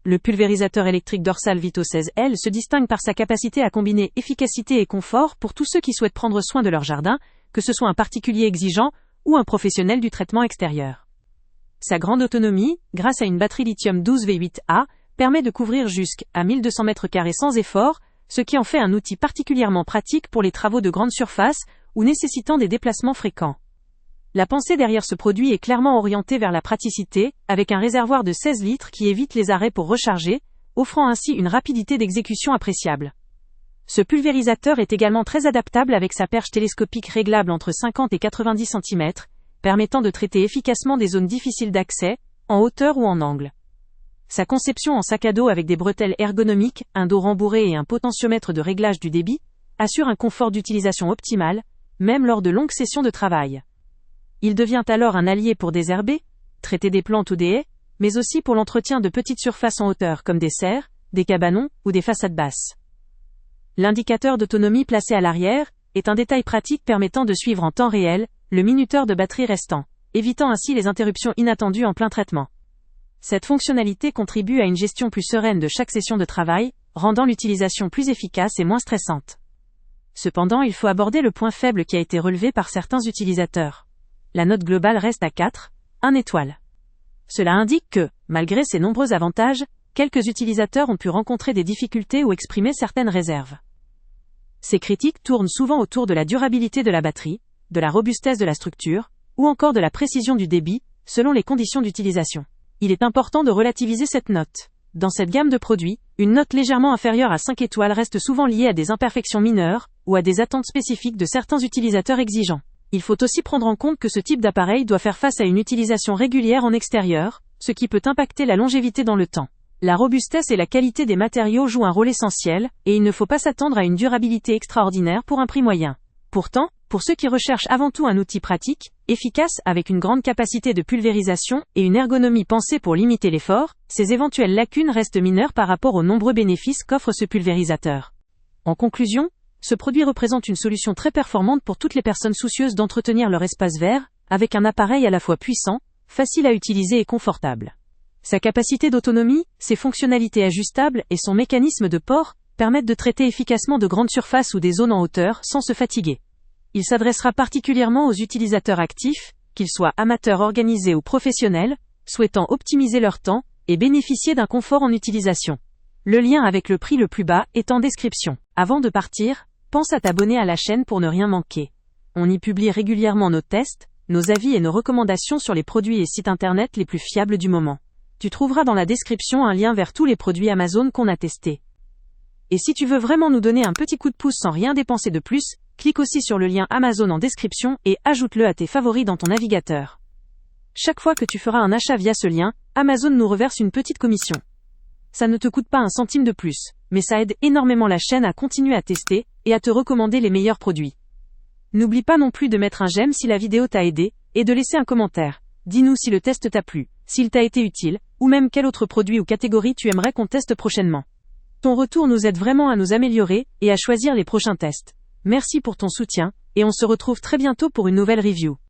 Le pulvérisateur électrique Dorsal Vito 16L se distingue par sa capacité à combiner efficacité et confort pour tous ceux qui souhaitent prendre soin de leur jardin, que ce soit un particulier exigeant ou un professionnel du traitement extérieur. Sa grande autonomie, grâce à une batterie lithium 12V8A, permet de couvrir jusqu'à 1200 m² sans effort, ce qui en fait un outil particulièrement pratique pour les travaux de grande surface ou nécessitant des déplacements fréquents. La pensée derrière ce produit est clairement orientée vers la praticité, avec un réservoir de 16 litres qui évite les arrêts pour recharger, offrant ainsi une rapidité d'exécution appréciable. Ce pulvérisateur est également très adaptable avec sa perche télescopique réglable entre 50 et 90 cm, permettant de traiter efficacement des zones difficiles d'accès, en hauteur ou en angle. Sa conception en sac à dos avec des bretelles ergonomiques, un dos rembourré et un potentiomètre de réglage du débit, assure un confort d'utilisation optimal, même lors de longues sessions de travail. Il devient alors un allié pour désherber, traiter des plantes ou des haies, mais aussi pour l'entretien de petites surfaces en hauteur comme des serres, des cabanons ou des façades basses. L'indicateur d'autonomie placé à l'arrière est un détail pratique permettant de suivre en temps réel le minuteur de batterie restant, évitant ainsi les interruptions inattendues en plein traitement. Cette fonctionnalité contribue à une gestion plus sereine de chaque session de travail, rendant l'utilisation plus efficace et moins stressante. Cependant, il faut aborder le point faible qui a été relevé par certains utilisateurs. La note globale reste à 4,1 étoiles. Cela indique que, malgré ces nombreux avantages, quelques utilisateurs ont pu rencontrer des difficultés ou exprimer certaines réserves. Ces critiques tournent souvent autour de la durabilité de la batterie, de la robustesse de la structure, ou encore de la précision du débit, selon les conditions d'utilisation. Il est important de relativiser cette note. Dans cette gamme de produits, une note légèrement inférieure à 5 étoiles reste souvent liée à des imperfections mineures, ou à des attentes spécifiques de certains utilisateurs exigeants. Il faut aussi prendre en compte que ce type d'appareil doit faire face à une utilisation régulière en extérieur, ce qui peut impacter la longévité dans le temps. La robustesse et la qualité des matériaux jouent un rôle essentiel, et il ne faut pas s'attendre à une durabilité extraordinaire pour un prix moyen. Pourtant, pour ceux qui recherchent avant tout un outil pratique, efficace avec une grande capacité de pulvérisation et une ergonomie pensée pour limiter l'effort, ces éventuelles lacunes restent mineures par rapport aux nombreux bénéfices qu'offre ce pulvérisateur. En conclusion, ce produit représente une solution très performante pour toutes les personnes soucieuses d'entretenir leur espace vert, avec un appareil à la fois puissant, facile à utiliser et confortable. Sa capacité d'autonomie, ses fonctionnalités ajustables et son mécanisme de port permettent de traiter efficacement de grandes surfaces ou des zones en hauteur sans se fatiguer. Il s'adressera particulièrement aux utilisateurs actifs, qu'ils soient amateurs organisés ou professionnels, souhaitant optimiser leur temps et bénéficier d'un confort en utilisation. Le lien avec le prix le plus bas est en description. Avant de partir, pense à t'abonner à la chaîne pour ne rien manquer. On y publie régulièrement nos tests, nos avis et nos recommandations sur les produits et sites internet les plus fiables du moment. Tu trouveras dans la description un lien vers tous les produits Amazon qu'on a testés. Et si tu veux vraiment nous donner un petit coup de pouce sans rien dépenser de plus, clique aussi sur le lien Amazon en description et ajoute-le à tes favoris dans ton navigateur. Chaque fois que tu feras un achat via ce lien, Amazon nous reverse une petite commission. Ça ne te coûte pas un centime de plus, mais ça aide énormément la chaîne à continuer à tester et à te recommander les meilleurs produits. N'oublie pas non plus de mettre un j'aime si la vidéo t'a aidé et de laisser un commentaire. Dis-nous si le test t'a plu, s'il t'a été utile, ou même quel autre produit ou catégorie tu aimerais qu'on teste prochainement. Ton retour nous aide vraiment à nous améliorer et à choisir les prochains tests. Merci pour ton soutien, et on se retrouve très bientôt pour une nouvelle review.